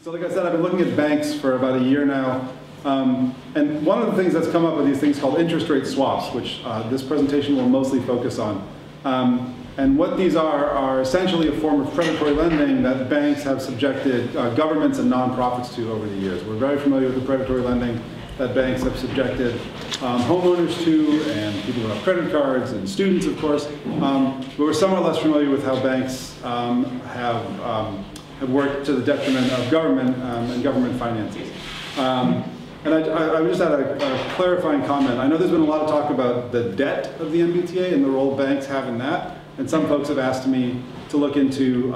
So like I said, I've been looking at banks for about a year now. And one of the things that's come up are these things called interest rate swaps, which this presentation will mostly focus on. And what these are essentially a form of predatory lending that banks have subjected governments and nonprofits to over the years. We're very familiar with the predatory lending that banks have subjected homeowners to, and people who have credit cards, and students, of course. But we're somewhat less familiar with how banks have worked to the detriment of government and government finances. And I just had a clarifying comment. I know there's been a lot of talk about the debt of the MBTA and the role banks have in that. And some folks have asked me to look into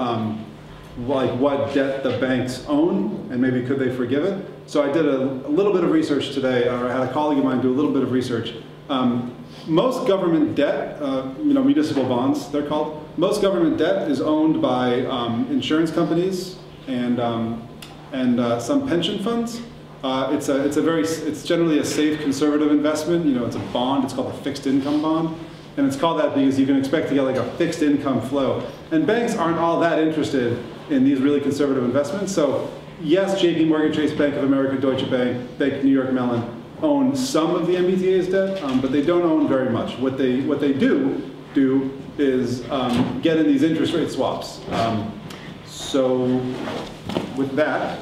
like what debt the banks own, and maybe could they forgive it. So I did a little bit of research today, or I had a colleague of mine do a little bit of research. Most government debt, municipal bonds, they're called. Most government debt is owned by insurance companies and some pension funds. It's generally a safe, conservative investment. It's a bond. It's called a fixed income bond, and it's called that because you can expect to get like a fixed income flow. And banks aren't all that interested in these really conservative investments. So yes, J.P. Morgan Chase, Bank of America, Deutsche Bank, Bank of New York Mellon own some of the MBTA's debt, but they don't own very much. What they do is get in these interest rate swaps. So with that.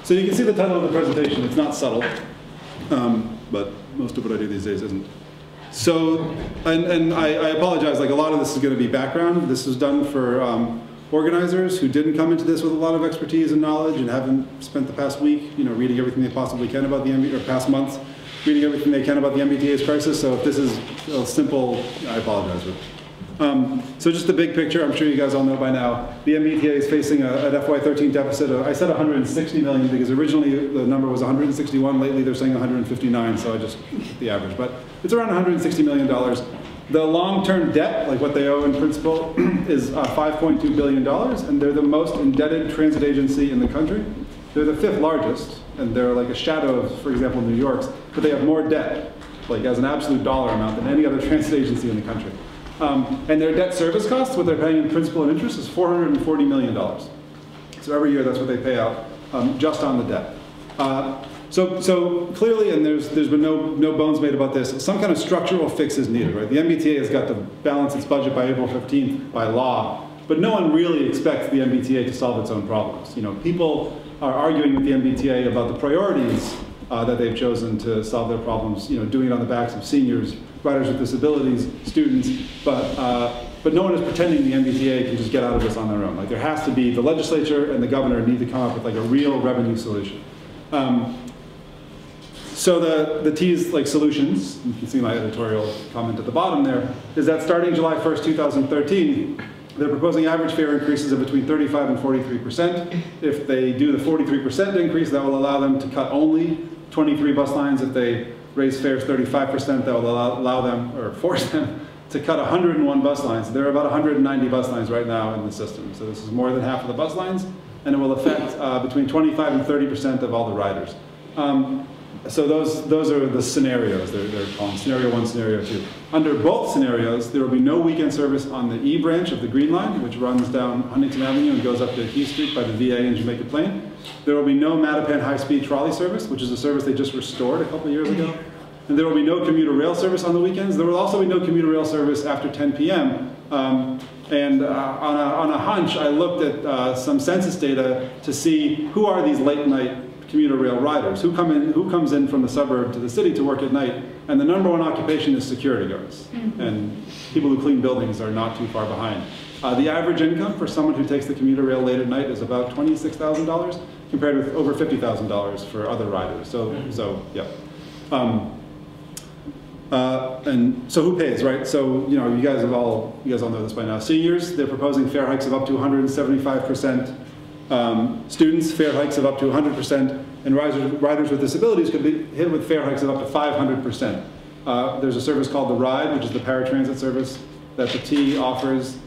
So you can see the title of the presentation. It's not subtle, but most of what I do these days isn't. So, and I apologize, like a lot of this is going to be background. This was done for organizers who didn't come into this with a lot of expertise and knowledge and haven't spent the past week, reading everything they possibly can about the MBTA, or past months, reading everything they can about the MBTA's crisis. So if this is a simple, I apologize. So just the big picture, I'm sure you guys all know by now, the MBTA is facing an FY13 deficit of, I said 160 million because originally the number was 161, lately they're saying 159, so I just took the average, but it's around $160 million. The long-term debt, like what they owe in principal, is $5.2 billion, and they're the most indebted transit agency in the country. They're the 5th largest, and they're like a shadow of, for example, New York's, but they have more debt, like as an absolute dollar amount, than any other transit agency in the country. And their debt service costs, what they're paying in principal and interest, is $440 million. So every year, that's what they pay out just on the debt. So clearly, and there's been no bones made about this, some kind of structural fix is needed, right? The MBTA has got to balance its budget by April 15th by law, but no one really expects the MBTA to solve its own problems. People are arguing with the MBTA about the priorities that they've chosen to solve their problems, doing it on the backs of seniors, riders with disabilities, students, but no one is pretending the MBTA can just get out of this on their own. Like there has to be, the legislature and the governor need to come up with like a real revenue solution. So the T's like solutions, you can see my editorial comment at the bottom there, is that starting July 1st, 2013, they're proposing average fare increases of between 35 and 43%. If they do the 43% increase, that will allow them to cut only 23 bus lines. If they raise fares 35%, that will allow them, or force them, to cut 101 bus lines. There are about 190 bus lines right now in the system. So this is more than half of the bus lines, and it will affect between 25 and 30% of all the riders. So those are the scenarios. They're called Scenario 1, Scenario 2. Under both scenarios, there will be no weekend service on the E branch of the Green Line, which runs down Huntington Avenue and goes up to Keith Street by the VA and Jamaica Plain. There will be no Mattapan high-speed trolley service, which is a service they just restored a couple of years ago. And there will be no commuter rail service on the weekends. There will also be no commuter rail service after 10 p.m. On a hunch, I looked at some census data to see who are these late-night commuter rail riders, who comes in from the suburb to the city to work at night, and the #1 occupation is security guards. And people who clean buildings are not too far behind. The average income for someone who takes the commuter rail late at night is about $26,000, compared with over $50,000 for other riders. So yeah. And so who pays, right? So you guys all know this by now. Seniors, they're proposing fare hikes of up to 175%. Students, fare hikes of up to 100%, and riders with disabilities could be hit with fare hikes of up to 500%. There's a service called the RIDE, which is the paratransit service that the T offers.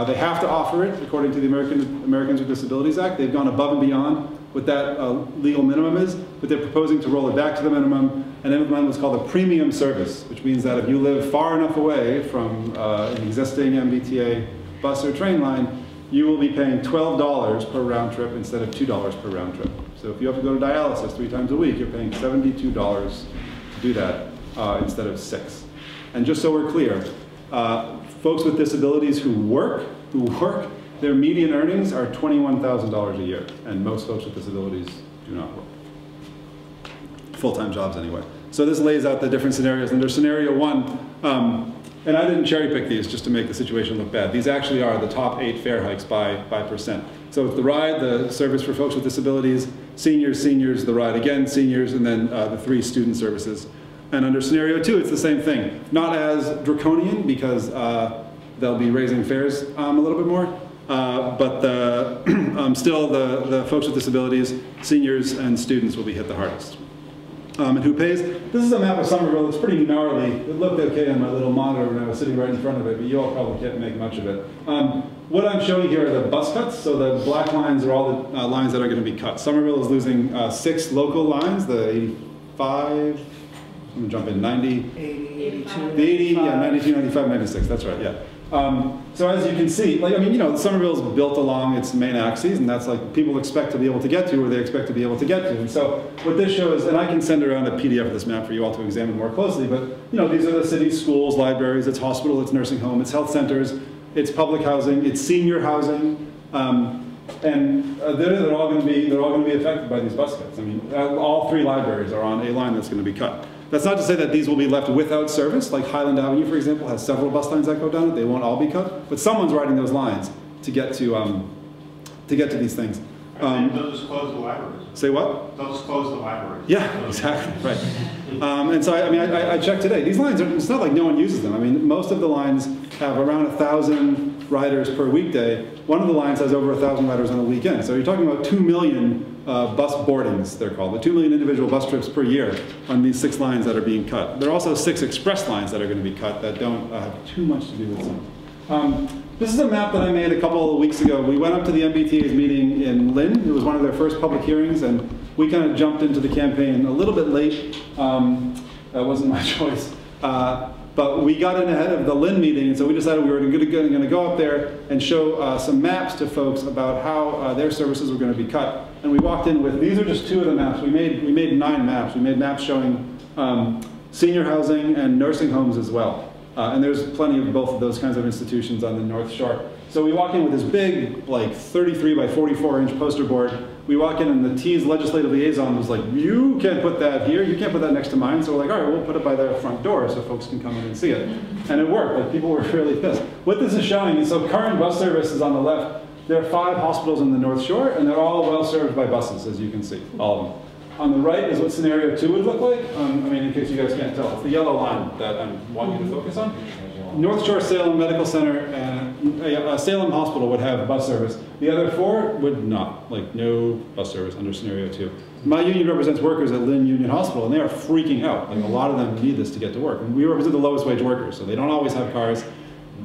They have to offer it according to the Americans with Disabilities Act. They've gone above and beyond what that legal minimum is, but they're proposing to roll it back to the minimum and implement what's called a premium service, which means that if you live far enough away from an existing MBTA bus or train line, you will be paying $12 per round trip instead of $2 per round trip. So if you have to go to dialysis 3 times a week, you're paying $72 to do that instead of $6. And just so we're clear, folks with disabilities who work, their median earnings are $21,000 a year, and most folks with disabilities do not work. Full-time jobs anyway. So this lays out the different scenarios. Under scenario 1, and I didn't cherry pick these just to make the situation look bad. These actually are the top 8 fare hikes by percent. So it's the ride, the service for folks with disabilities, seniors, the ride again, seniors, and then the 3 student services. And under scenario 2, it's the same thing. Not as draconian because they'll be raising fares a little bit more, but still the folks with disabilities, seniors, and students will be hit the hardest. And who pays? This is a map of Somerville. It's pretty gnarly. It looked okay on my little monitor when I was sitting right in front of it, but you all probably can't make much of it. What I'm showing here are the bus cuts. So the black lines are all the lines that are going to be cut. Somerville is losing 6 local lines, the 85, I'm going to jump in, 90, 80, 82, the 80, yeah, 92, 95, 96, that's right, yeah. So as you can see, like, I mean, you know, Somerville's built along its main axes, and that's like people expect to be able to get to, or they expect to be able to get to. And so what this shows, and I can send around a PDF of this map for you all to examine more closely, but you know, these are the city's schools, libraries, it's hospital, it's nursing home, it's health centers, it's public housing, it's senior housing, and they're all going to be affected by these bus cuts. I mean, all 3 libraries are on a line that's going to be cut. That's not to say that these will be left without service, like Highland Avenue, for example, has several bus lines that go down it. They won't all be cut, but someone's riding those lines to get to these things. They'll just close the libraries. Say what? They'll just close the libraries. Yeah, exactly, right. And so, I mean, I checked today. These lines, it's not like no one uses them. I mean, most of the lines have around 1,000 riders per weekday. One of the lines has over 1,000 riders on the weekend. So you're talking about 2 million bus boardings, they're called, the 2 million individual bus trips per year on these 6 lines that are being cut. There are also 6 express lines that are going to be cut that don't have too much to do with them. This is a map that I made a couple of weeks ago. We went up to the MBTA's meeting in Lynn. It was one of their first public hearings, and we kind of jumped into the campaign a little bit late. That wasn't my choice. But we got in ahead of the Lynn meeting, and so we decided we were going to go up there and show some maps to folks about how their services were going to be cut. And we walked in with, these are just 2 of the maps. We made 9 maps. We made maps showing senior housing and nursing homes as well. And there's plenty of both of those kinds of institutions on the North Shore. So we walk in with this big, like 33 by 44 inch poster board. We walk in and the T's legislative liaison was like, you can't put that here, you can't put that next to mine. So we're like, all right, we'll put it by the front door so folks can come in and see it. And it worked, like people were really pissed. What this is showing is, so current bus service is on the left. There are 5 hospitals in the North Shore, and they're all well served by buses, as you can see, all of them. On the right is what scenario 2 would look like. I mean, in case you guys can't tell, it's the yellow line that I want you to focus on. North Shore Salem Medical Center and Salem Hospital would have bus service. The other 4 would not, like no bus service under scenario 2. My union represents workers at Lynn Union Hospital, and they are freaking out. Like a lot of them need this to get to work. And we represent the lowest wage workers, so they don't always have cars.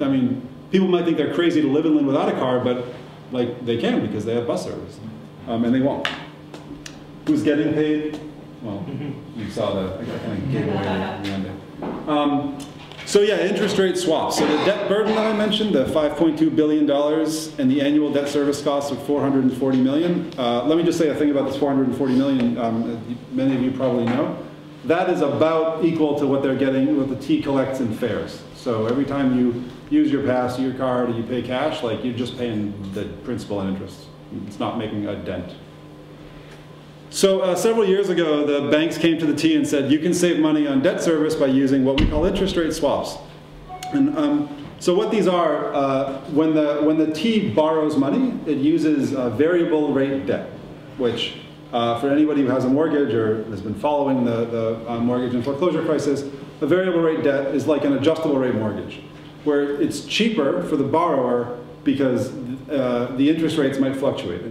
I mean, people might think they're crazy to live in Lynn without a car, but like they can because they have bus service, and they won't. Who's getting paid? Well, you saw that. I kind of gave away the ending. So yeah, interest rate swaps. So the debt burden that I mentioned, the $5.2 billion and the annual debt service costs of $440 million. Let me just say a thing about this $440 million. Many of you probably know. That is about equal to what they're getting, what the T collects in fares. So every time you use your pass, your card, or you pay cash, like you're just paying the principal and interest. It's not making a dent. So several years ago, the banks came to the T and said, you can save money on debt service by using what we call interest rate swaps. And so what these are, when the T borrows money, it uses variable rate debt, which for anybody who has a mortgage or has been following the mortgage and foreclosure crisis, a variable rate debt is like an adjustable rate mortgage, where it's cheaper for the borrower because the interest rates might fluctuate.